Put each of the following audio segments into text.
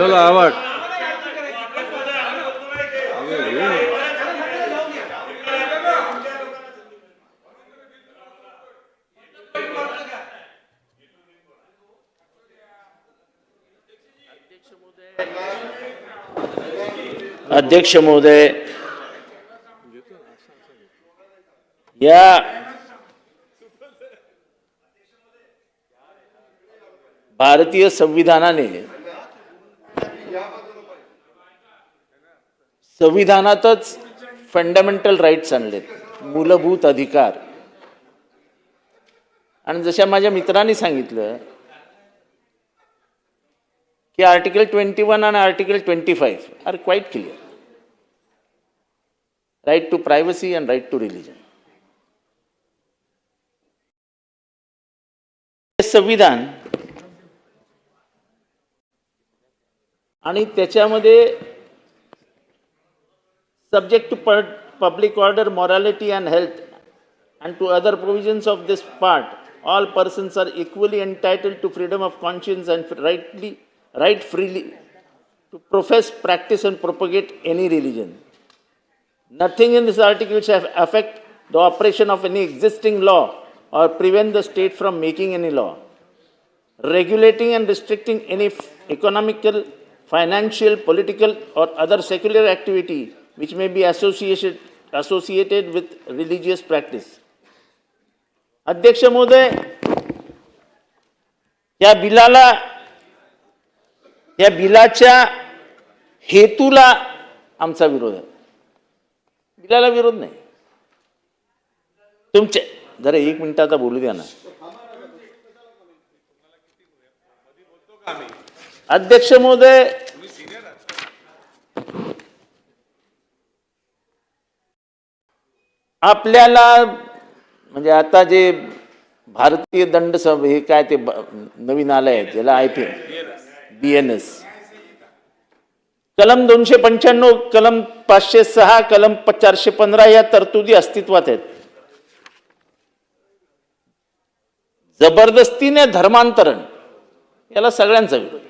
चलो आवाज अध्यक्ष महोदय, या भारतीय संविधानाने संविधानातच फंडामेंटल राईट्स आणलेत, मूलभूत अधिकार. आणि जशा माझ्या मित्रांनी सांगितलं की आर्टिकल 21 आणि article 25 are quite clear. Right to privacy and right to religion. संविधान आणि त्याच्यामध्ये subject to public order, morality and health and to other provisions of this part, all persons are equally entitled to freedom of conscience and right freely to profess, practice and propagate any religion. Nothing in this article shall affect the operation of any existing law or prevent the state from making any law, regulating and restricting any economical, financial, political or other secular activity which may be associated with religious practice. अध्यक्ष महोदय, या बिलाच्या हेतूला आमचा विरोध आहे. बिलाला विरोध नाही. तुमचे जरा 1 मिनिट आता बोलू द्या ना. अध्यक्ष महोदय, आपल्याला म्हणजे आता जे भारतीय दंड हे काय ते नवीन आलंय आहे त्याला BNS कलम 295, कलम 506, कलम 415 या तरतुदी अस्तित्वात आहेत. जबरदस्तीने धर्मांतरण याला सगळ्यांचा विरोध आहे.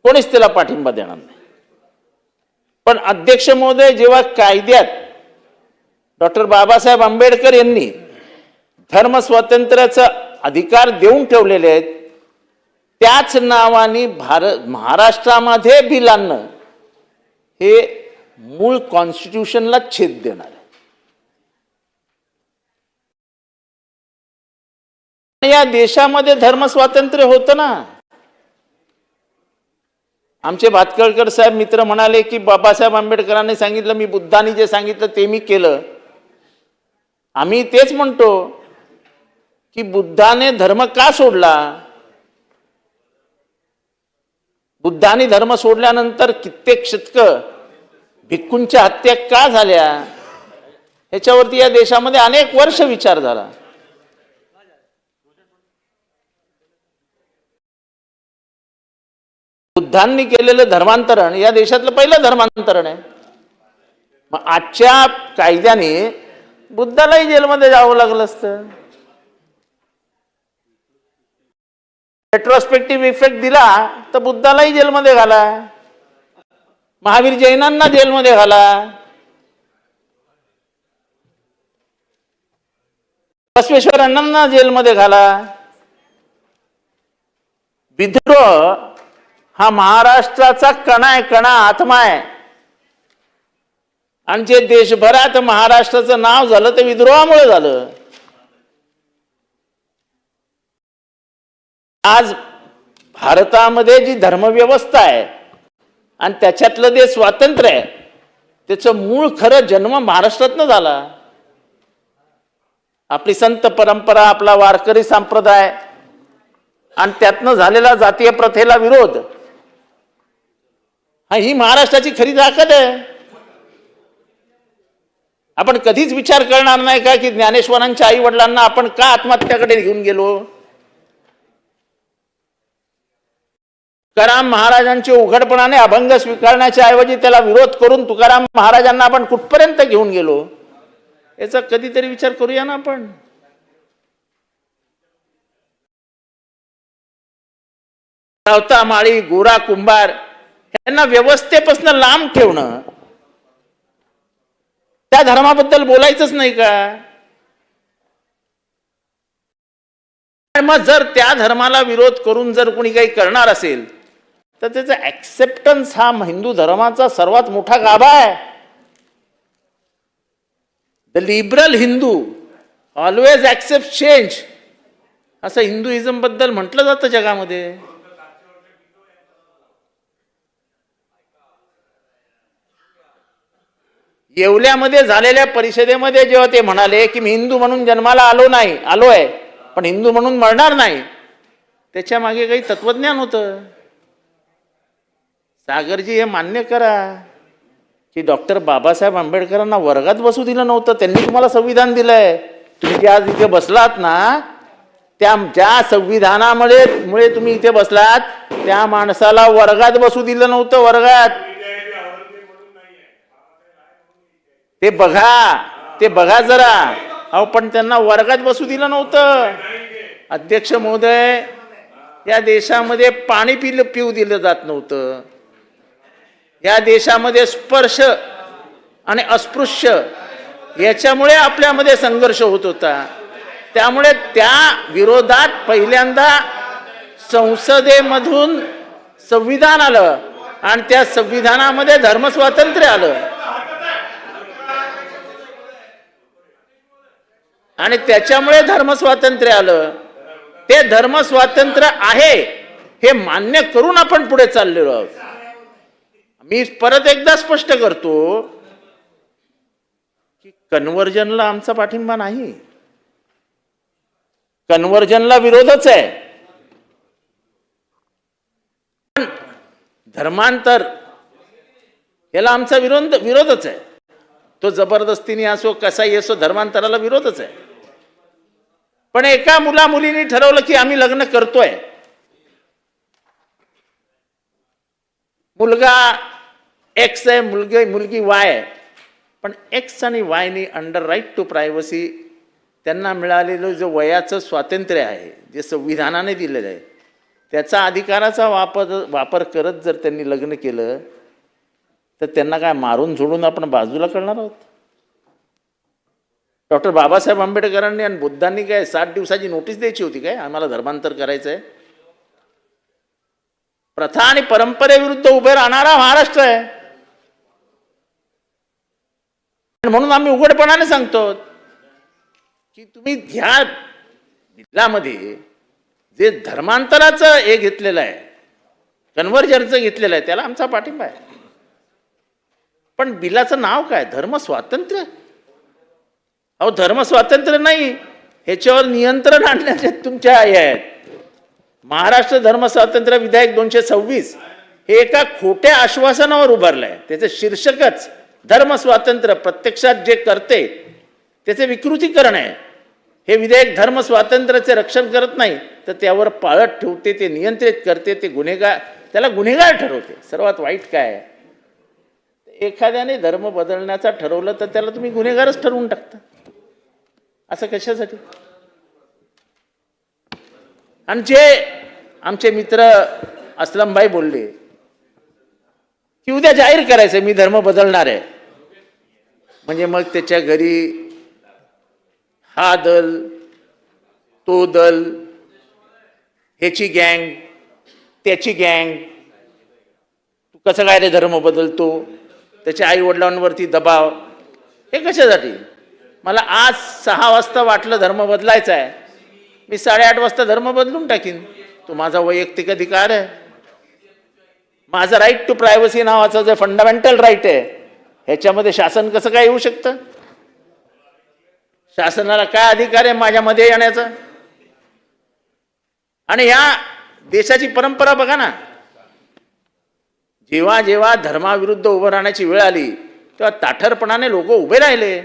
कोणीच त्याला पाठिंबा देणार नाही. पण अध्यक्ष महोदय, जेव्हा कायद्यात डॉक्टर बाबासाहेब आंबेडकर यांनी धर्म स्वातंत्र्याचा अधिकार देऊन ठेवलेले आहेत, त्याच नावाने महाराष्ट्रामध्ये बिल आणणं हे मूळ कॉन्स्टिट्यूशनला छेद देणार आहे. या देशामध्ये धर्म स्वातंत्र्य होतं ना. आमचे भातखळकर साहेब मित्र म्हणाले की बाबासाहेब आंबेडकरांनी सांगितलं, मी बुद्धांनी जे सांगितलं ते मी केलं. आम्ही तेच म्हणतो की बुद्धाने धर्म का सोडला? बुद्धाने धर्म सोडल्यानंतर कित्येक शतकं भिक्खूंच्या हत्या का झाल्या याच्यावरती या देशामध्ये अनेक वर्ष विचार झाला. बुद्धांनी केलेलं धर्मांतरण या देशातलं पहिलं धर्मांतरण आहे. मग आजच्या कायद्याने बुद्धालाही जेलमध्ये जावं लागलं असतं. रेट्रोस्पेक्टिव्ह इफेक्ट दिला तर बुद्धालाही जेलमध्ये घाला, महावीर जैनांना जेलमध्ये घाला, बसवेश्वरांना जेलमध्ये घाला. विद्रोह हा महाराष्ट्राचा कणा आहे, कणा आत्मा आहे. आणि जे देशभरात महाराष्ट्राचं नाव झालं ते विद्रोहामुळे झालं. आज भारतामध्ये जी धर्मव्यवस्था आहे आणि त्याच्यातलं जे स्वातंत्र्य आहे त्याचं मूळ खरं जन्म महाराष्ट्रातनं झाला. आपली संत परंपरा, आपला वारकरी संप्रदाय आणि त्यातनं झालेला जातीय प्रथेला विरोध ही महाराष्ट्राची खरी ताकद आहे. आपण कधीच विचार करणार नाही का की ज्ञानेश्वरांच्या आई वडिलांना आपण का आत्महत्याकडे घेऊन गेलो? तुकाराम महाराजांचे उघडपणाने अभंग स्वीकारण्याच्या ऐवजी त्याला विरोध करून तुकाराम महाराजांना आपण कुठपर्यंत घेऊन गेलो याचा कधीतरी विचार करूया ना आपण. सावता माळी गोरा कुंभार यांना व्यवस्थेपासून लांब ठेवणं, त्या धर्माबद्दल बोलायचंच नाही का? मग जर त्या धर्माला विरोध करून जर कोणी काही करणार असेल तर त्याचा ऍक्सेप्टन्स हा हिंदू धर्माचा सर्वात मोठा गाभा आहे. The liberal Hindu always accept change असं हिंदुइझम बद्दल म्हटलं जातं जगामध्ये. येवल्यामध्ये झालेल्या परिषदेमध्ये जेव्हा ते म्हणाले की मी हिंदू म्हणून जन्माला आलोय पण हिंदू म्हणून मरणार नाही, त्याच्या मागे काही तत्वज्ञान होतं. सागरजी हे मान्य करा की डॉक्टर बाबासाहेब आंबेडकरांना वर्गात बसू दिलं नव्हतं, त्यांनी तुम्हाला संविधान दिलंय. तुम्ही जे आज इथे बसलात ना, त्या ज्या संविधानामुळे तुम्ही इथे बसलात त्या माणसाला वर्गात बसू दिलं नव्हतं. वर्गात ते बघा जरा. अहो पण त्यांना वर्गात बसू दिलं नव्हतं. अध्यक्ष महोदय, या देशामध्ये पाणी पिऊ दिलं जात नव्हतं. या देशामध्ये स्पर्श आणि अस्पृश्य याच्यामुळे आपल्यामध्ये संघर्ष होत होता. त्यामुळे त्या विरोधात पहिल्यांदा संसदेमधून संविधान आलं आणि त्या संविधानामध्ये धर्मस्वातंत्र्य आलं आणि त्याच्यामुळे धर्मस्वातंत्र्य आलं. ते धर्मस्वातंत्र्य आहे हे मान्य करून आपण पुढे चाललेलो आहोत. मी परत एकदा स्पष्ट करतो की कन्व्हर्जनला आमचा पाठिंबा नाही, कन्व्हर्जनला विरोधच आहे. धर्मांतर याला आमचा विरोधच आहे. तो जबरदस्तीने असो कसाही असो, धर्मांतराला विरोधच आहे. पण एका मुलीने ठरवलं की आम्ही लग्न करतोय, मुलगा एक्स आहे, मुलगी वाय आहे, पण एक्स आणि वायनी अंडर राईट टू प्रायव्हसी त्यांना मिळालेलं जे वयाचं स्वातंत्र्य आहे, जे संविधानाने दिलेलं आहे, त्याचा अधिकाराचा वापर करत जर त्यांनी लग्न केलं तर त्यांना काय मारून झोडून आपण बाजूला करणार आहोत? डॉक्टर बाबासाहेब आंबेडकरांनी आणि बुद्धांनी काय 7 दिवसाची नोटीस द्यायची होती काय आम्हाला धर्मांतर करायचंय? प्रथा आणि परंपरेविरुद्ध उभे राहणारा महाराष्ट्र आहे. म्हणून आम्ही उघडपणाने सांगतो की तुम्ही ह्या बिल्लामध्ये जे धर्मांतराचं हे घेतलेलं आहे, कन्व्हर्जनचं घेतलेलं आहे, त्याला आमचा पाठिंबा आहे. पण बिलाचं नाव काय? धर्मस्वातंत्र्य. अहो धर्मस्वातंत्र्य नाही, ह्याच्यावर नियंत्रण आणण्याचे तुमच्या हे आहेत. महाराष्ट्र धर्मस्वातंत्र्य विधेयक 226 हे एका खोट्या आश्वासनावर उभारलंय. त्याचं शीर्षकच धर्मस्वातंत्र्य, प्रत्यक्षात जे करते त्याचे विकृतीकरण आहे. हे विधेयक धर्मस्वातंत्र्याचे रक्षण करत नाही तर त्यावर पाळत ठेवते, ते नियंत्रित करते, ते त्याला गुन्हेगार ठरवते. सर्वात वाईट काय आहे, एखाद्याने धर्म बदलण्याचा ठरवलं तर त्याला तुम्ही गुन्हेगारच ठरवून टाकता. असं कशासाठी? आणि जे आमचे मित्र असलमभाई बोलले की उद्या जाहीर करायचं मी धर्म बदलणार आहे, म्हणजे मग त्याच्या घरी हा दल तो दल, ह्याची गँग त्याची गँग, तू कसं काय रे धर्म बदलतो, त्याच्या आई वडिलांवरती दबाव. हे कशासाठी? मला आज 6 वाजता वाटलं धर्म बदलायचा आहे, मी 8:30 वाजता धर्म बदलून टाकीन. तो माझा वैयक्तिक अधिकार आहे. माझा राईट टू प्रायव्हसी नावाचा जो फंडामेंटल राईट आहे, ह्याच्यामध्ये शासन कसं काय येऊ शकतं? शासनाला काय अधिकार आहे माझ्यामध्ये येण्याचा? आणि या देशाची परंपरा बघा ना, जेव्हा जेव्हा धर्माविरुद्ध उभं राहण्याची वेळ आली तेव्हा ताठरपणाने लोक उभे राहिले.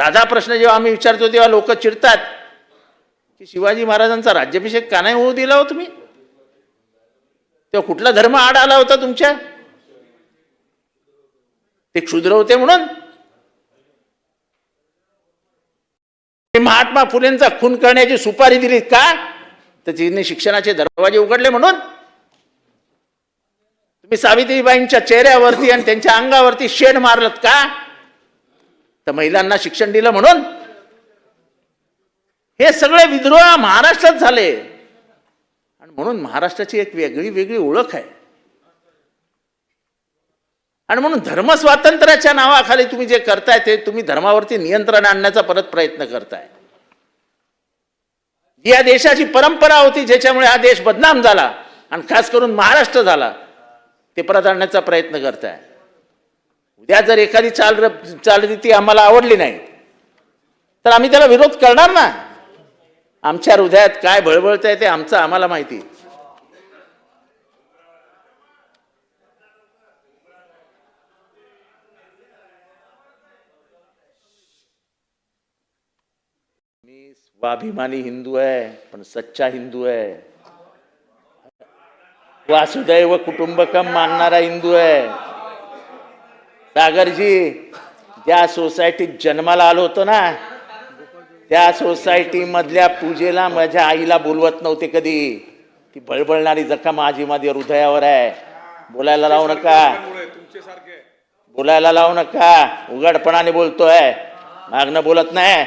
साधा प्रश्न जेव्हा आम्ही विचारतो तेव्हा लोक चिडतात की शिवाजी महाराजांचा राज्याभिषेक का नाही होऊ दिला हो तुम्ही? तेव्हा कुठला धर्म आड आला होता तुमच्या? ते क्षुद्र होते म्हणून? महात्मा फुलेंचा खून करण्याची सुपारी दिली का? तर तिने शिक्षणाचे दरवाजे उघडले म्हणून? तुम्ही सावित्रीबाईंच्या चेहऱ्यावरती आणि त्यांच्या अंगावरती शेण मारलत का? तर महिलांना शिक्षण दिलं म्हणून? हे सगळे विद्रोह महाराष्ट्रात झाले आणि म्हणून महाराष्ट्राची एक वेगळी वेगळी ओळख आहे. आणि म्हणून धर्मस्वातंत्र्याच्या नावाखाली तुम्ही जे करताय ते तुम्ही धर्मावरती नियंत्रण आणण्याचा परत प्रयत्न करताय. या देशाची परंपरा होती ज्याच्यामुळे हा देश बदनाम झाला आणि खास करून महाराष्ट्र झाला, ते परत आणण्याचा प्रयत्न करताय. उद्या जर एखादी चालरीती आम्हाला आवडली नाही तर आम्ही त्याला विरोध करणार ना. आमच्या हृदयात काय बळबळतंय ते आमचं आम्हाला माहिती. मी स्वाभिमानी हिंदू आहे, पण सच्चा हिंदू आहे. वासुदैव कुटुंबकम मानणारा हिंदू आहे. सागरजी, ज्या सोसायटीत जन्माला आलो होतो ना, त्या सोसायटी मधल्या पूजेला माझ्या आईला बोलवत नव्हते कधी. ती बळबळणारी जखम आजी माझ्या हृदयावर आहे. बोलायला लावू नका, बोलायला लावू नका. उघडपणाने बोलतोय, मागणं बोलत नाही.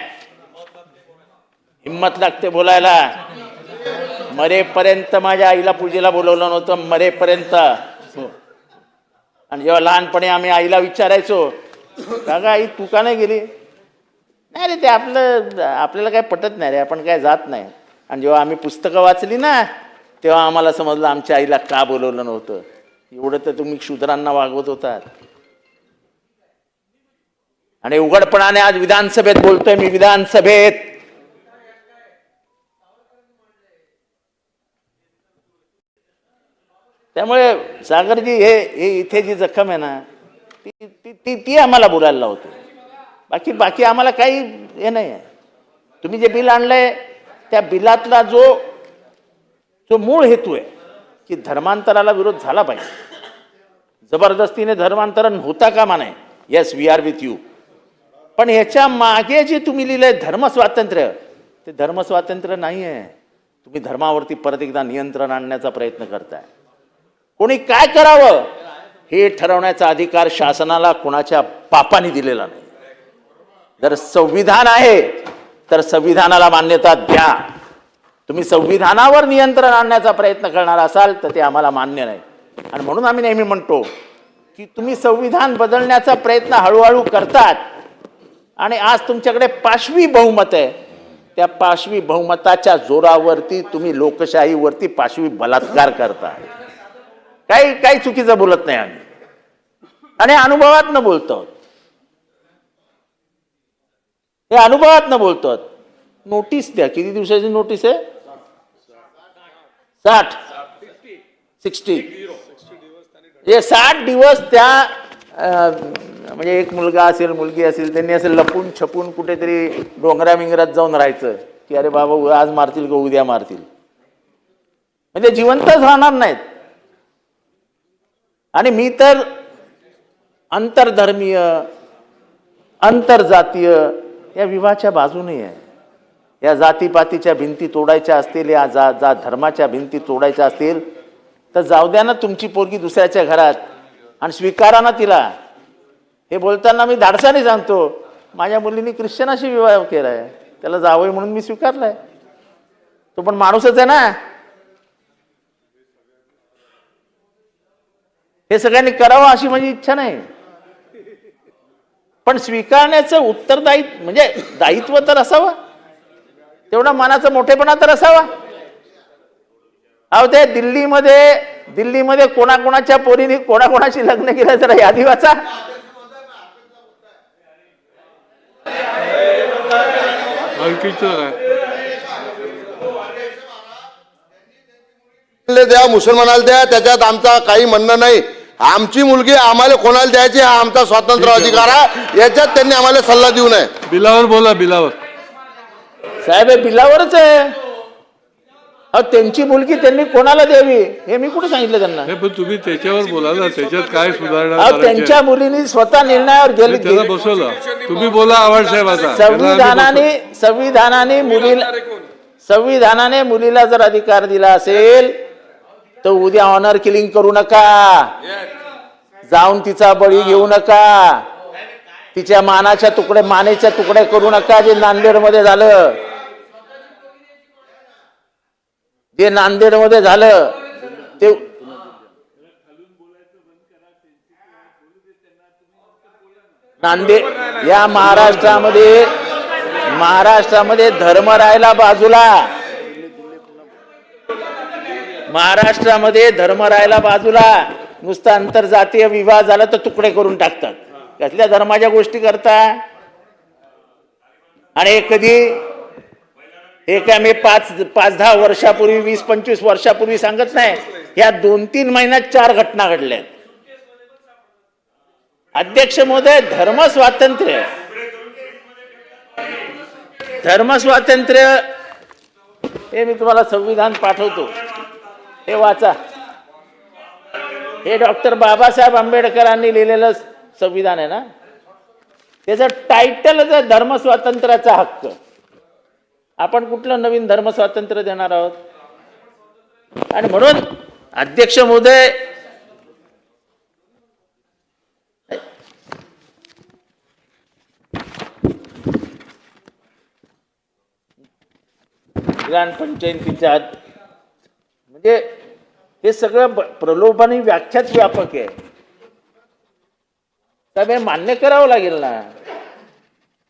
हिम्मत लागते बोलायला. मरेपर्यंत माझ्या आईला पूजेला बोलवलं नव्हतं, मरेपर्यंत. आणि जेव्हा लहानपणी आम्ही आईला विचारायचो, का आई तू का नाही गेली? नाही रे, ते आपल्याला काय पटत नाही रे, आपण काय जात नाही. आणि जेव्हा आम्ही पुस्तकं वाचली ना, तेव्हा आम्हाला समजलं आमच्या आईला का बोलवलं नव्हतं. एवढं तर तुम्ही शूद्रांना वागवत होतात. आणि उघडपणाने आज विधानसभेत बोलतोय मी, विधानसभेत. त्यामुळे सागरजी, हे इथे जी जखम आहे ना, ती आम्हाला बोलायला लावते. बाकी आम्हाला काही हे नाही आहे. तुम्ही जे बिल आणलंय त्या बिलातला जो मूळ हेतू आहे की धर्मांतराला विरोध झाला पाहिजे, जबरदस्तीने धर्मांतरण होता कामा नये. Yes, we are with you. पण ह्याच्या मागे जे तुम्ही लिहिलंय धर्मस्वातंत्र्य, ते धर्मस्वातंत्र्य नाही आहे. तुम्ही धर्मावरती परत एकदा नियंत्रण आणण्याचा प्रयत्न करताय. कोणी काय करावं हे ठरवण्याचा अधिकार शासनाला कोणाच्या बापाने दिलेला नाही. जर संविधान आहे तर संविधानाला मान्यता द्या. तुम्ही संविधानावर नियंत्रण आणण्याचा प्रयत्न करणार असाल तर ते आम्हाला मान्य नाही. आणि म्हणून आम्ही नेहमी म्हणतो की तुम्ही संविधान बदलण्याचा प्रयत्न हळूहळू करतात आणि आज तुमच्याकडे पाशवी बहुमत आहे. त्या पाशवी बहुमताच्या जोरावरती तुम्ही लोकशाहीवरती पाशवी बलात्कार करता. काही चुकीचं बोलत नाही आम्ही, आणि अनुभवात न बोलतो. हे अनुभवात न बोलतो. नोटीस द्या. किती दिवसाची नोटीस आहे? 60 हे 60 दिवस त्या म्हणजे एक मुलगा असेल, मुलगी असेल, त्यांनी असं लपून छपून कुठेतरी डोंगरा मिंगरात जाऊन राहायचं की अरे बाबा आज मारतील का उद्या मारतील, म्हणजे जिवंतच राहणार नाहीत. आणि मी तर आंतरधर्मीय, आंतरजातीय या विवाहाच्या बाजूने आहे. या जातीपातीच्या भिंती तोडायच्या असतील, या धर्माच्या भिंती तोडायच्या असतील तर जाऊ द्या ना तुमची पोरगी दुसऱ्याच्या घरात आणि स्वीकारा ना तिला. हे बोलताना मी धाडसाने सांगतो, माझ्या मुलीने ख्रिश्चनाशी विवाह केलाय, त्याला जावई म्हणून मी स्वीकारलाय. तो पण माणूसच आहे ना. हे सगळ्यांनी करावं अशी माझी इच्छा नाही, पण स्वीकारण्याचं उत्तरदायित्व म्हणजे दायित्व तर असावं, तेवढा मनाचा मोठेपणा तर असावा. अहो ते दिल्लीमध्ये कोणाकोणाच्या पोरीने कोणाकोणाशी लग्न केलं जरा यादी वाचा. द्या, मुसलमानाला द्या, त्याच्यात आमचा काही म्हणणं नाही. आमची मुलगी आम्हाला कोणाला द्यायची हा आमचा स्वातंत्र्य अधिकार आहे, याच्यात त्यांनी आम्हाला सल्ला देऊ नये. बिलावर बोला. बिलावर साहेब, हे बिलावरच आहे. अहो त्यांची मुलगी त्यांनी कोणाला द्यावी हे मी कुठे सांगितलं त्यांना? पण तुम्ही त्याच्यावर बोला ना, त्याच्यात काय सुधारणा अहो त्यांच्या मुलींनी स्वतः निर्णयावर गेली. त्याला बसवलं. तुम्ही बोला आव्हाड साहेब. आता संविधानाने मुलीला जर अधिकार दिला असेल तर उद्या ऑनर किलिंग करू नका, जाऊन तिचा बळी घेऊ नका, तिच्या मानेचे तुकडे करू नका. जे नांदेडमध्ये झालं, जे नांदेडमध्ये झालं ते नांदेड या महाराष्ट्रामध्ये धर्म राहिला बाजूला, महाराष्ट्रामध्ये धर्म राहिला बाजूला, नुसता आंतरजातीय विवाह झाला तर तुकडे करून टाकतात. कसल्या धर्माच्या गोष्टी करता? आणि कधी हे काय मी 5-10 वर्षापूर्वी 20-25 वर्षापूर्वी सांगत नाही, या 2-3 महिन्यात 4 घटना घडल्या. अध्यक्ष महोदय, धर्मस्वातंत्र्य हे मी तुम्हाला संविधान पाठवतो, हे वाचा. हे डॉक्टर बाबासाहेब आंबेडकरांनी लिहिलेलं संविधान आहे ना, त्याचं टायटलच आहे धर्मस्वातंत्र्याचा हक्क. आपण कुठलं नवीन धर्मस्वातंत्र्य देणार आहोत? आणि म्हणून अध्यक्ष महोदय, ग्रामपंचायतीच्या म्हणजे हे सगळं प्रलोभन व्याख्याच व्यापक आहे. त्यामुळे मान्य करावं लागेल ना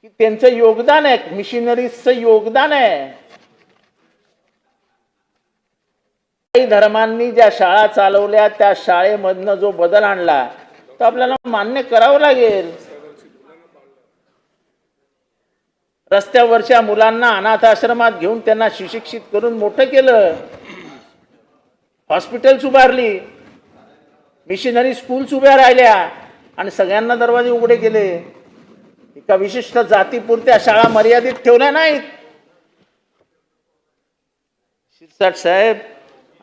की त्यांचं योगदान आहे, मिशनरीजचं योगदान आहे. काही धर्मांनी ज्या शाळा चालवल्या त्या शाळेमधनं जो बदल आणला तो आपल्याला मान्य करावं लागेल. रस्त्यावरच्या मुलांना अनाथ आश्रमात घेऊन त्यांना सुशिक्षित करून मोठं केलं, हॉस्पिटल्स उभारली, मिशनरी स्कूल्स उभ्या राहिल्या आणि सगळ्यांना दरवाजे उघडे केले. एका विशिष्ट जातीपुरत्या शाळा मर्यादित ठेवल्या नाहीत. शिरसाट साहेब,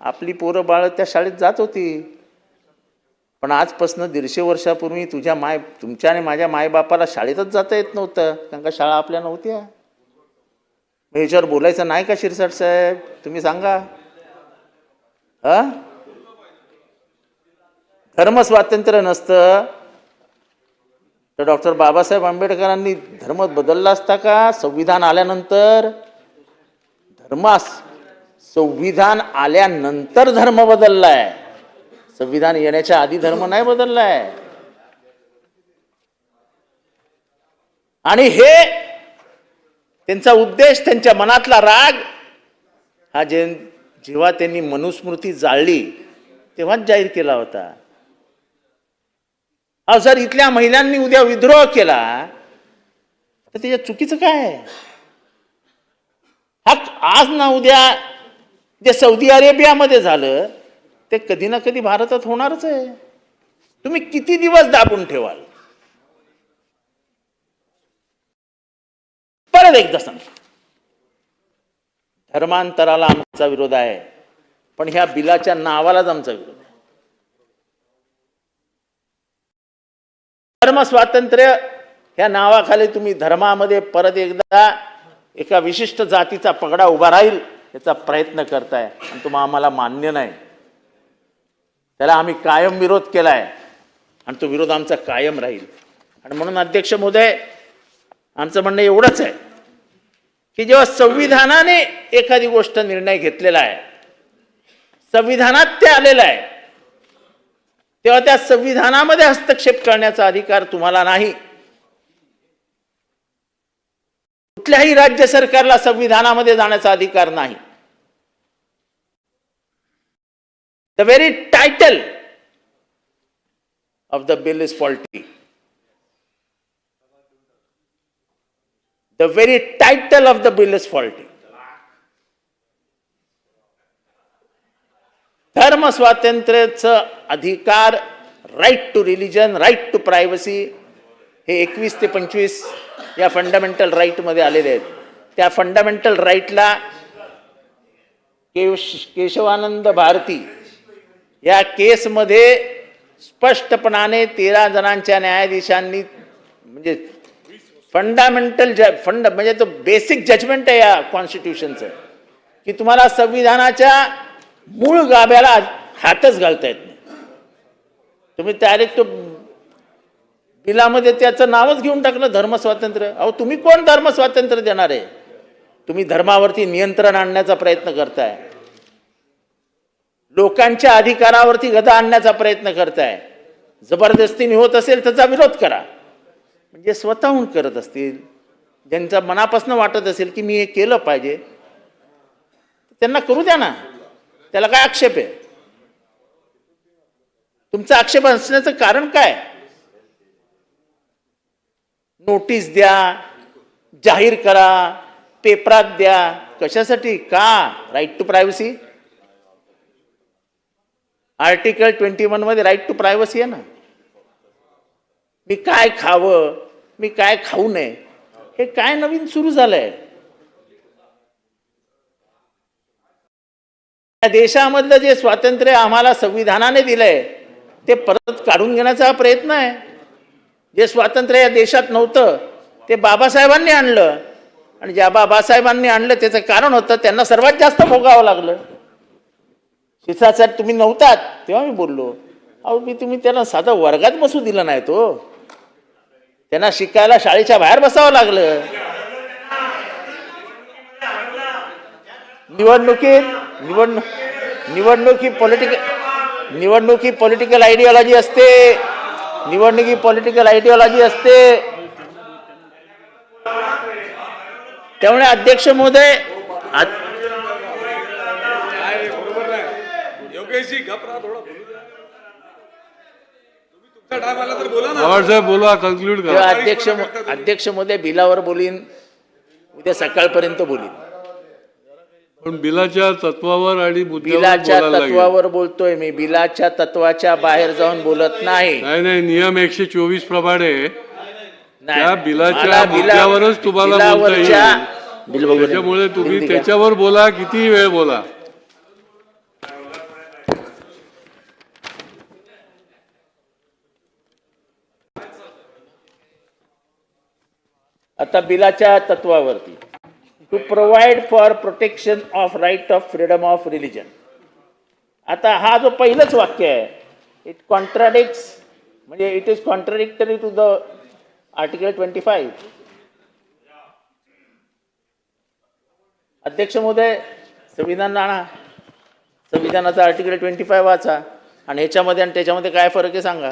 आपली पोरं बाळ त्या शाळेत जात होती, पण आजपासून 150 वर्षापूर्वी तुमच्या आणि माझ्या मायबापाला शाळेतच जाता येत नव्हतं, कारण का शाळा आपल्या नव्हत्या. ह्याच्यावर बोलायचं नाही का शिरसाट साहेब? तुम्ही सांगा. धर्म स्वातंत्र्य नसतं तर डॉक्टर बाबासाहेब आंबेडकरांनी धर्म बदलला असता का? संविधान आल्यानंतर धर्म बदललाय. संविधान येण्याच्या आधी धर्म नाही बदललाय. आणि हे त्यांचा उद्देश, त्यांच्या मनातला राग हा जेव्हा त्यांनी मनुस्मृती जाळली तेव्हाच जाहीर केला होता. जर इथल्या महिलांनी उद्या विद्रोह केला तर त्याच्या चुकीचं काय? हा आज ना उद्या जे सौदी अरेबियामध्ये झालं ते कधी ना कधी भारतात होणारच आहे. तुम्ही किती दिवस दाबून ठेवाल? परत एकदा सांग, धर्मांतराला आमचा विरोध आहे, पण ह्या बिलाच्या नावालाच आमचा विरोध आहे. धर्म स्वातंत्र्य ह्या नावाखाली तुम्ही धर्मामध्ये परत एकदा एका विशिष्ट जातीचा पगडा उभा राहील याचा प्रयत्न करताय आणि तुम्हाला आम्हाला मान्य नाही. त्याला आम्ही कायम विरोध केलाय आणि तो विरोध आमचा कायम राहील. आणि म्हणून अध्यक्ष महोदय, आमचं म्हणणं एवढंच आहे की जेव्हा संविधानाने एखादी गोष्ट निर्णय घेतलेला आहे, संविधानात ते आलेलं आहे, तेव्हा त्या संविधानामध्ये हस्तक्षेप करण्याचा अधिकार तुम्हाला नाही. कुठल्याही राज्य सरकारला संविधानामध्ये जाण्याचा अधिकार नाही. The very title of the bill is faulty. The very title of the bill is faulty. धर्म स्वातंत्र्याचा अधिकार, right to religion, right to privacy, हे 21 ते 25 या फंडामेंटल राईट मध्ये आलेले आहेत. त्या फंडामेंटल राईटला केशवानंद भारती या केसमध्ये स्पष्टपणाने 13 जणांच्या न्यायाधीशांनी, म्हणजे फंडामेंटल म्हणजे तो बेसिक जजमेंट आहे या कॉन्स्टिट्यूशनचं, की तुम्हाला संविधानाच्या मूळ गाभ्याला हातच घालता येत नाही. तुम्ही डायरेक्ट तो बिलामध्ये त्याचं नावच घेऊन टाकलं धर्मस्वातंत्र्य. अहो तुम्ही कोण धर्मस्वातंत्र्य देणार आहे? तुम्ही धर्मावरती नियंत्रण आणण्याचा प्रयत्न करताय, लोकांच्या अधिकारावरती गदा आणण्याचा प्रयत्न करताय. जबरदस्तीने होत असेल त्याचा विरोध करा. म्हणजे स्वतःहून करत असतील, ज्यांच्या मनापासून वाटत असेल की मी हे केलं पाहिजे, त्यांना करू द्या ना. त्याला काय आक्षेप आहे? तुमचा आक्षेप असण्याचं कारण काय? नोटीस द्या, जाहीर करा, पेपरात द्या. कशासाठी? का? Right to privacy. आर्टिकल 21 मध्ये राईट टू प्रायव्हसी आहे ना. मी काय खावं, मी काय खाऊ नये, हे काय नवीन सुरू झालंय? या देशामधलं जे स्वातंत्र्य आम्हाला संविधानाने दिलंय ते परत काढून घेण्याचा हा प्रयत्न आहे. जे स्वातंत्र्य या देशात नव्हतं ते बाबासाहेबांनी आणलं, आणि ज्या बाबासाहेबांनी आणलं त्याचं कारण होतं त्यांना सर्वात जास्त भोगावं लागलं. शिक्षासाठी तुम्ही नव्हतात तेव्हा मी बोललो, अहो मी तुम्ही त्यांना साधं वर्गात बसू दिलं नाही. तो त्यांना शिकायला शाळेच्या बाहेर बसावं लागलं. निवडणुकी पॉलिटिकल आयडिओलॉजी असते. निवडणुकी पॉलिटिकल आयडिओलॉजी असते. त्यामुळे अध्यक्ष महोदय, पवार साहेब बोला, कन्क्लूड करा. अध्यक्ष महोदय बिलावर बोलीन, उद्या सकाळपर्यंत बोलीन. पण बिलाच्या तत्वावर आणि मुद्द्यावर बिलाच्या बोलायला लागेल. तत्वावर बोलतोय मी, बिलाच्या तत्वाच्या बाहेर जाऊन बोलत नाही. नाही, नियम 124 प्रमाणे नाही, त्या बिलाच्या मला मुद्द्यावरच तुम्हाला बोलता येईल. बिल बघू दे. त्याच्यामुळे तुम्ही बिल द्या. त्याच्यावर बोला, किती वेळ बोला. आता बिलाच्या तत्वावरती, to provide for protection of right of freedom of religion. आता हा जो पहिलंच वाक्य आहे, इट कॉन्ट्राडिक्ट्स, म्हणजे it is contradictory to the article 25. अध्यक्ष महोदय, संविधान आणा, संविधानाचा आर्टिकल 25 वाचा, आणि ह्याच्यामध्ये आणि त्याच्यामध्ये काय फरक आहे सांगा.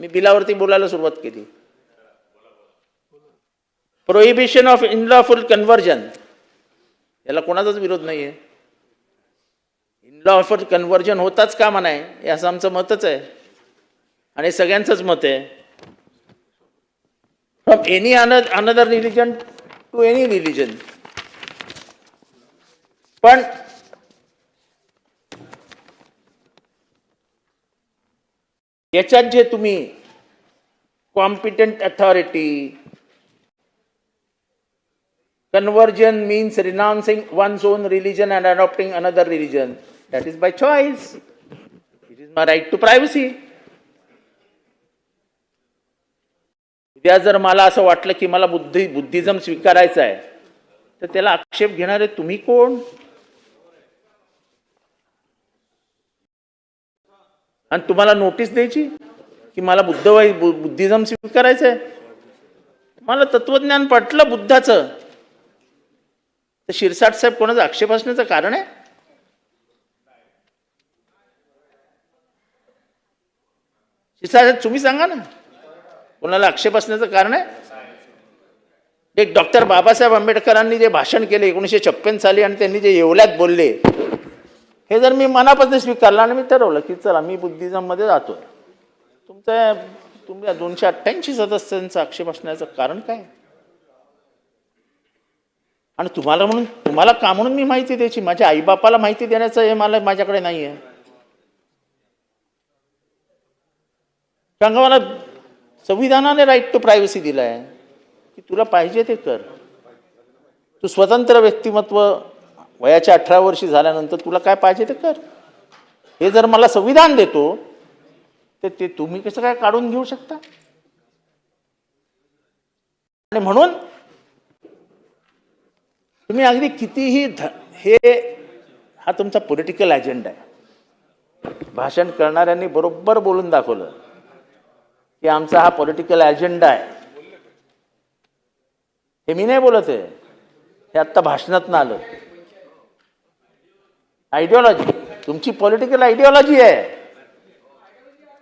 मी बिलावरती बोलायला सुरुवात केली. प्रोहिबिशन ऑफ इनलॉफुल कन्व्हर्जन, याला कोणाचाच विरोध नाही आहे. इनलॉफुल कन्व्हर्जन होताच कामा नये, हे असं आमचं मतच आहे आणि सगळ्यांचंच मत आहे. From any another religion to any religion. पण याच्यात जे तुम्ही competent authority, conversion means renouncing one's own religion and adopting another religion. That is by choice. It is my right to privacy. उद्या जर मला असं वाटलं की मला बुद्धिझम स्वीकारायचं आहे, तर त्याला आक्षेप घेणारे तुम्ही कोण? आणि तुम्हाला नोटीस द्यायची की मला बुद्धिझम स्वीकारायचं आहे? मला तत्वज्ञान पटलं बुद्धाचं, तर शिरसाट साहेब कोणाचा आक्षेप असण्याचं कारण आहे? शिरसाट साहेब तुम्ही सांगा ना, कोणाला आक्षेप असण्याचं कारण आहे? एक डॉक्टर बाबासाहेब आंबेडकरांनी जे भाषण केले 1956 साली आणि त्यांनी जे येवल्यात बोलले, हे जर मी मनापासून स्वीकारलं आणि मी ठरवलं की चला मी बुद्धिझम मध्ये जातो, तुमच्या 288 सदस्यांचा आक्षेप असण्याचं कारण काय? आणि तुम्हाला का म्हणून मी माहिती द्यायची? माझ्या आईबापाला माहिती देण्याचं हे माझ्याकडे नाही आहे. कारण मला संविधानाने राईट टू प्रायव्हसी दिला आहे की तुला पाहिजे ते कर. तू स्वतंत्र व्यक्तिमत्व वयाच्या 18 वर्षी झाल्यानंतर तुला काय पाहिजे ते कर. हे जर मला संविधान देतो तर ते तुम्ही कसं काय काढून घेऊ शकता? आणि म्हणून तुम्ही अगदी कितीही हे हा तुमचा पॉलिटिकल अजेंडा आहे. भाषण करणाऱ्यांनी बरोबर बोलून दाखवलं की आमचा हा पॉलिटिकल अजेंडा आहे. हे मी नाही बोलत आहे, हे आत्ता भाषणातनं आलं. आयडिओलॉजी तुमची पॉलिटिकल आयडिओलॉजी आहे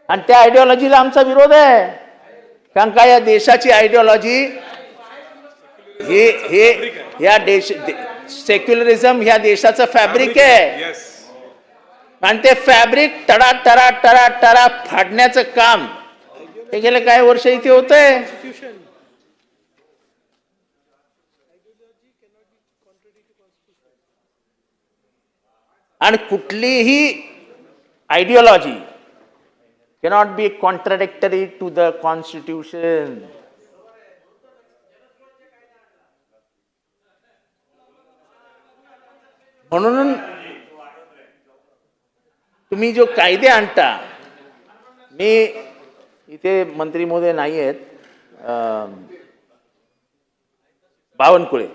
आणि त्या आयडिओलॉजीला आमचा विरोध आहे. कारण का या देशाची आयडिओलॉजी हे या देश सेक्युलरिझम ह्या देशाचं फॅब्रिक आहे आणि ते फॅब्रिक टडा टडा टडा टडा फाडण्याचं काम हे गेले काही वर्ष इथे होतंय. आणि कुठलीही ideology cannot be contradictory to the constitution. म्हणून तुम्ही जो कायदे आणता, मी इथे मंत्री महोदय नाही आहेत, बावनकुळे,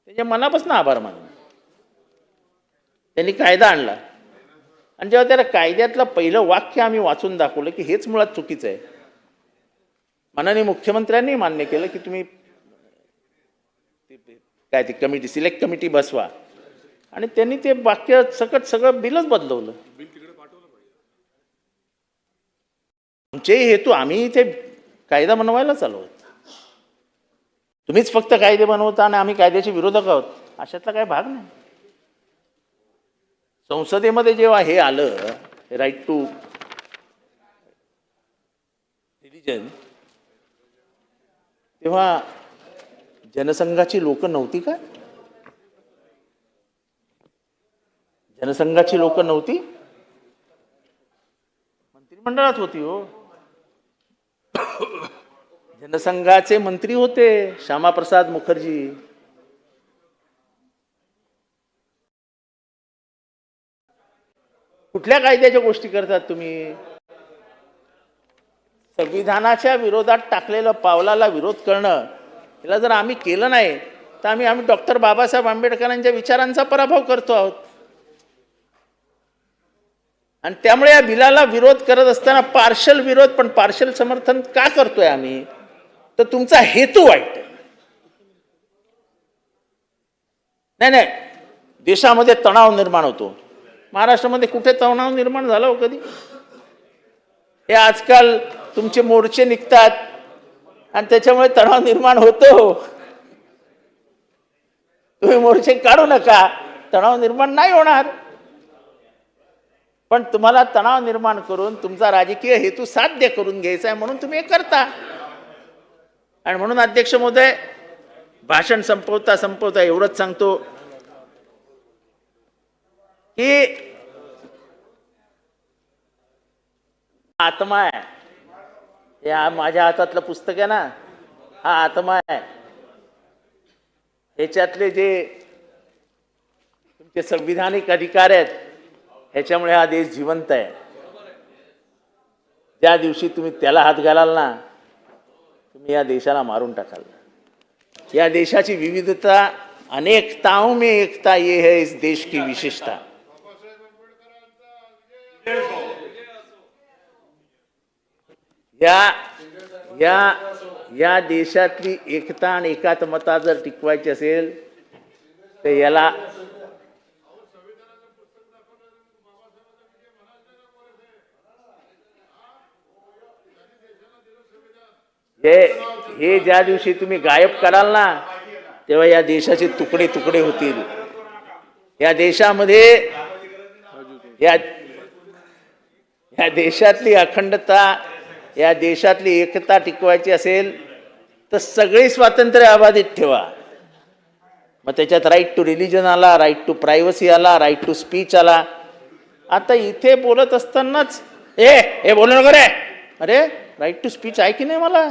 त्याच्या मनापासून आभार मानतो. त्यांनी कायदा आणला आणि जेव्हा त्याला कायद्यातलं पहिलं वाक्य आम्ही वाचून दाखवलं की हेच मुळात चुकीचं आहे, माननीय मुख्यमंत्र्यांनी मान्य केलं की तुम्ही काय ती कमिटी, सिलेक्ट कमिटी बसवा, आणि त्यांनी ते वाक्य सकट सगळं बिलच बदलवलं. आमचेही हेतू, आम्ही इथे कायदा बनवायला चालू आहोत. तुम्हीच फक्त कायदे बनवता आणि आम्ही कायद्याचे विरोधक आहोत, अशातला काही भाग नाही. संसदेमध्ये जेव्हा हे आलं, राईट टू रिलिजन, तेव्हा जनसंघाची लोक नव्हती का? जनसंघाची लोक नव्हती, मंत्रिमंडळात होती हो. जनसंघाचे मंत्री होते श्यामाप्रसाद मुखर्जी. कुठल्या कायद्याच्या गोष्टी करतात तुम्ही? संविधानाच्या विरोधात टाकलेलं पावलाला विरोध करणं, याला जर आम्ही केलं नाही तर आम्ही डॉक्टर बाबासाहेब आंबेडकरांच्या विचारांचा पराभव करतो आहोत. आणि त्यामुळे या बिलाला विरोध करत असताना पार्शल विरोध, पण पार्शल समर्थन का करतोय आम्ही? तर तुमचा हेतू वाईट आहे. नाही, देशामध्ये तणाव निर्माण होतो. महाराष्ट्रामध्ये कुठे तणाव निर्माण झाला हो कधी? हे आजकाल तुमचे मोर्चे निघतात आणि त्याच्यामुळे तणाव निर्माण होतो. तुम्ही मोर्चे काढू नका, तणाव निर्माण नाही होणार. पण तुम्हाला तणाव निर्माण करून तुमचा राजकीय हेतू साध्य करून घ्यायचा आहे म्हणून तुम्ही हे करता. आणि म्हणून अध्यक्ष महोदय, भाषण संपवता एवढंच सांगतो की आत्मा आहे. या माझ्या हातातलं पुस्तक आहे ना, हा आत्मा आहे. ह्याच्यातले जे तुमचे संविधानिक अधिकार आहेत, ह्याच्यामुळे हा देश जिवंत आहे. ज्या दिवशी तुम्ही त्याला हात घालाल ना, तुम्ही या देशाला मारून टाकाल. या देशाची विविधता, अनेकताओं में एकता, ये है इस देश की विशेषता. या देशातली एकता आणि एकात्मता जर टिकवायची असेल तर याला हे ज्या दिवशी तुम्ही गायब कराल ना, तेव्हा या देशाचे तुकडे तुकडे होतील. या देशामध्ये या देशातली अखंडता, या देशातली एकता टिकवायची असेल तर सगळी स्वातंत्र्य अबाधित ठेवा. मग त्याच्यात राईट टू रिलिजन आला, राईट टू प्रायव्हसी आला, राईट टू स्पीच आला. आता इथे बोलत असतानाच हे बोलू नको रे, अरे राईट टू स्पीच आहे की नाही मला?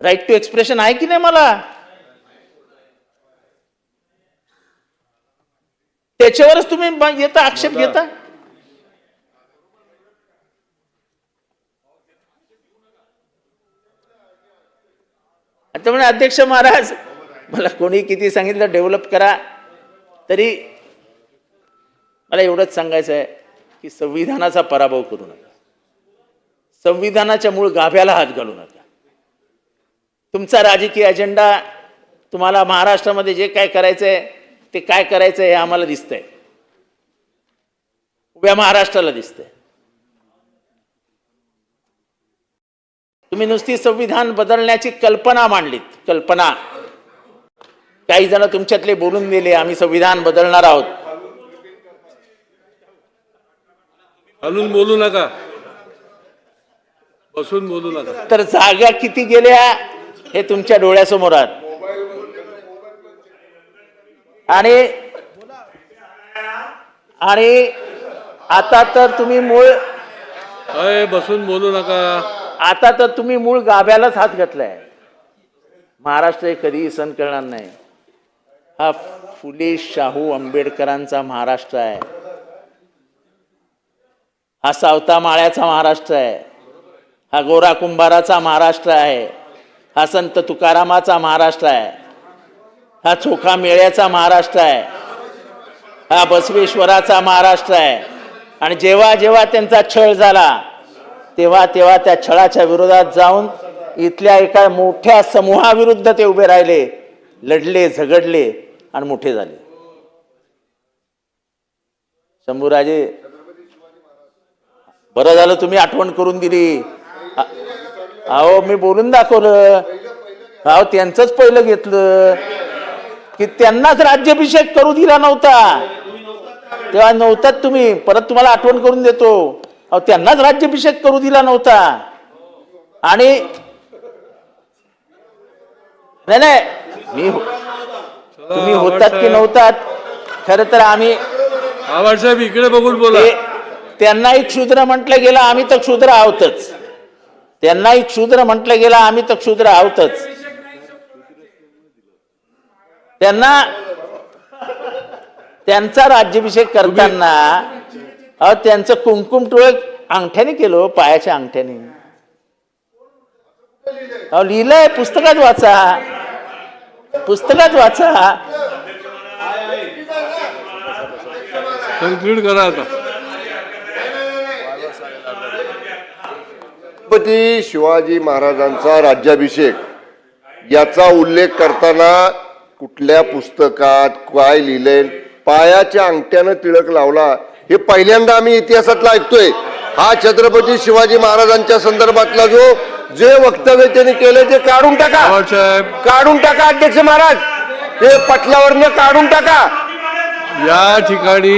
राईट टू एक्सप्रेशन आहे की नाही मला? त्याच्यावरच तुम्ही येता आक्षेप घेता. त्यामुळे अध्यक्ष महाराज, मला कोणी किती सांगितलं डेव्हलप करा, तरी मला एवढंच सांगायचं आहे की संविधानाचा पराभव करू नका, संविधानाच्या मूळ गाभ्याला हात घालू नका. तुमचा राजकीय अजेंडा, तुम्हाला महाराष्ट्रामध्ये जे काय करायचंय ते काय करायचंय हे आम्हाला दिसतंय, उभ्या महाराष्ट्राला दिसतंय. तुम्ही नुसती संविधान बदलण्याची कल्पना मांडलीत, कल्पना. काही जण तुमच्यातले बोलून गेले आम्ही संविधान बदलणार आहोत. हलून बोलू नका, बसून बोलू नका. तर जागा किती गेल्या हे तुमच्या डोळ्यासमोर आहे. आणि आता तर तुम्ही मूळ, अय बसून बोलू नका. आता तर तुम्ही मूळ गाभ्यालाच हात घातलाय. महाराष्ट्र हे कधीही सहन करणार नाही. हा फुले शाहू आंबेडकरांचा महाराष्ट्र आहे, हा सावता माळ्याचा महाराष्ट्र आहे, हा गोरा कुंभाराचा महाराष्ट्र आहे, हा संत तुकारामाचा महाराष्ट्र आहे, हा चोखा मेळ्याचा महाराष्ट्र आहे, हा बसवेश्वराचा महाराष्ट्र आहे. आणि जेव्हा जेव्हा त्यांचा छळ झाला तेव्हा तेव्हा त्या छळाच्या विरोधात जाऊन इथल्या एका मोठ्या समूहाविरुद्ध ते उभे राहिले, लढले, झगडले आणि मोठे झाले. शंभूराजे, बरं झालं तुम्ही आठवण करून दिली. अहो मी बोलून दाखवलं. अहो त्यांचंच पहिलं घेतलं की त्यांनाच राज्याभिषेक करू दिला नव्हता, तेव्हा नव्हतात तुम्ही. परत तुम्हाला आठवण करून देतो. अहो त्यांनाच राज्याभिषेक करू दिला नव्हता. आणि नाही नाही मी तुम्ही होतात की नव्हतात, खरं तर आम्ही आवाजसाहेब इकडे बघून बोला. त्यांनाही क्षुद्र म्हटलं गेलं, आम्ही तर क्षुद्र आहोतच. त्यांनाही क्षुद्र म्हटलं गेलं, आम्ही तर क्षुद्र आहोतच. त्यांना त्यांचा राज्याभिषेक करताना त्यांचं कुंकुम टोळ अंगठ्याने केलं, पायाच्या अंगठ्याने. लिहिलंय, पुस्तकात वाचा, पुस्तकात वाचा. कन्क्लूड करा आता. छत्रपती शिवाजी महाराजांचा राज्याभिषेक याचा उल्लेख करताना कुठल्या पुस्तकात काय लिहिलंय, पायाच्या अंगठ्यानं टिळक लावला, हे पहिल्यांदा आम्ही इतिहासातला ऐकतोय. हा छत्रपती शिवाजी महाराजांच्या संदर्भातला जे वक्तव्य त्यांनी केले ते काढून टाका, काढून टाका अध्यक्ष महाराज, ते पटलावरनं काढून टाका. या ठिकाणी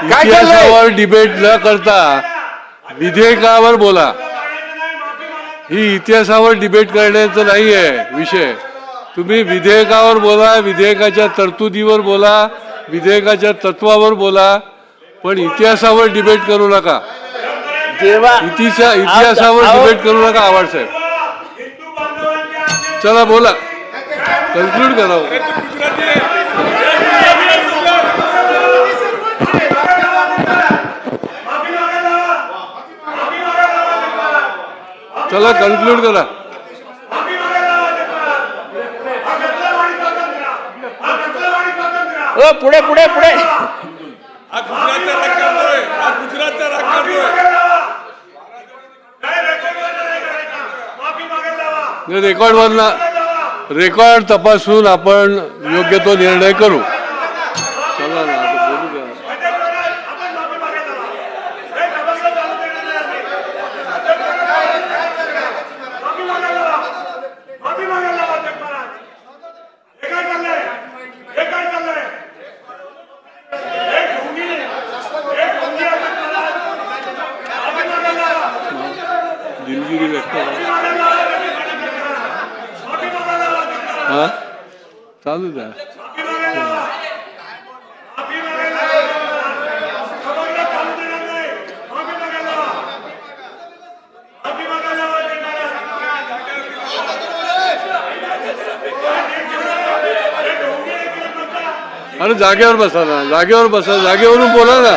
इतिहासावर डिबेट न करता विधेयकावर बोला. ही इतिहासावर डिबेट करण्याचं नाही आहे विषय. तुम्ही विधेयकावर बोला, विधेयकाच्या तरतुदीवर बोला, विधेयकाच्या तत्वावर बोला, पण इतिहासावर डिबेट करू नका. इतिहासावर डिबेट करू नका. आवाज साहेब चला बोला, कन्क्लूड करा. चला कन्क्लूड करा. पुढे पुढे पुढे. रेकॉर्ड वरला रेकॉर्ड तपासून आपण योग्य तो निर्णय करू. चला ना आता बोलू द्या. दिलगिरी व्यक्त हा चालू द्या. अरे जागेवर बसा ना, जागेवर बसा, जागेवरून बोला ना.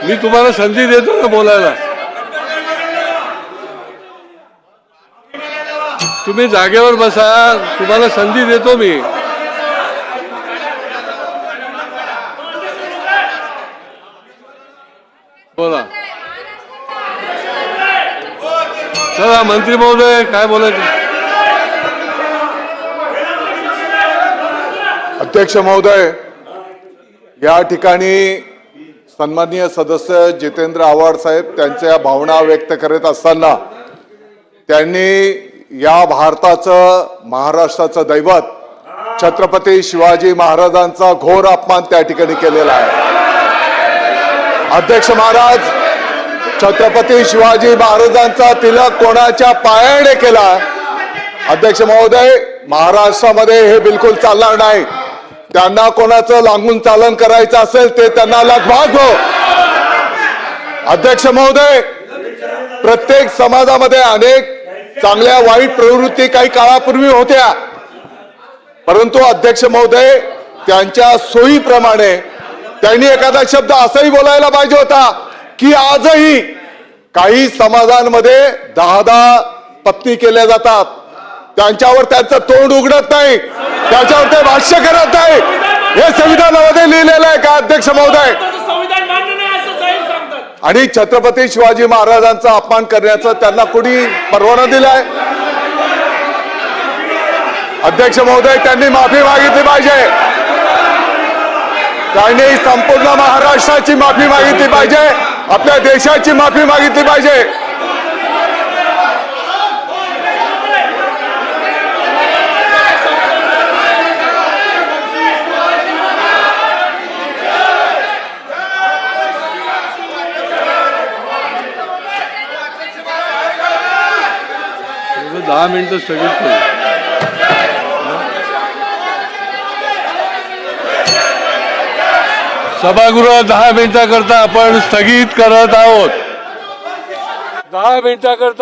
मी तुम्हाला संधी देतो ना बोलायला. तुम्ही जागेवर बसा, तुम्हाला संधी देतो मी. बोला. चला मंत्री महोदय काय बोलायचं. अध्यक्ष महोदय, या ठिकाणी सन्माननीय सदस्य जितेंद्र आव्हाड साहेब त्यांच्या भावना व्यक्त करत असताना त्यांनी या भारताचं, महाराष्ट्राचं दैवत छत्रपती शिवाजी महाराजांचा घोर अपमान त्या ठिकाणी केलेला आहे. अध्यक्ष महाराज, छत्रपती शिवाजी महाराजांचा तिलक कोणाच्या पायाने केला. अध्यक्ष महोदय, महाराष्ट्रामध्ये हे बिलकुल चालणार नाही. त्यांना कोणाचं लागून चालन करायचं असेल ते त्यांना लगभाग हो. अध्यक्ष महोदय, प्रत्येक समाजामध्ये अनेक चांगल्या वाईट प्रवृत्ती काही काळापूर्वी होत्या, परंतु अध्यक्ष महोदय त्यांच्या सोयीप्रमाणे त्यांनी एखादा शब्द असाही बोलायला पाहिजे होता की आजही काही समाजांमध्ये 10 पत्नी केल्या जातात, त्यांच्यावर त्यांचं तोंड उघडत नाही, त्याच्यावर ते भाष्य करत नाही. हे संविधानामध्ये लिहिलेलं आहे का अध्यक्ष महोदय? आणि छत्रपती शिवाजी महाराजांचा अपमान करण्याचा त्यांना कोणी परवाना दिलाय? अध्यक्ष महोदय, त्यांनी माफी मागितली पाहिजे. त्यांनी संपूर्ण महाराष्ट्राची माफी मागितली पाहिजे, आपल्या देशाची माफी मागितली पाहिजे. दहा मिनिटं स्थगित करू. सभागृह 10 मिनिटाकरता आपण स्थगित करत आहोत. 10 मिनिटाकरता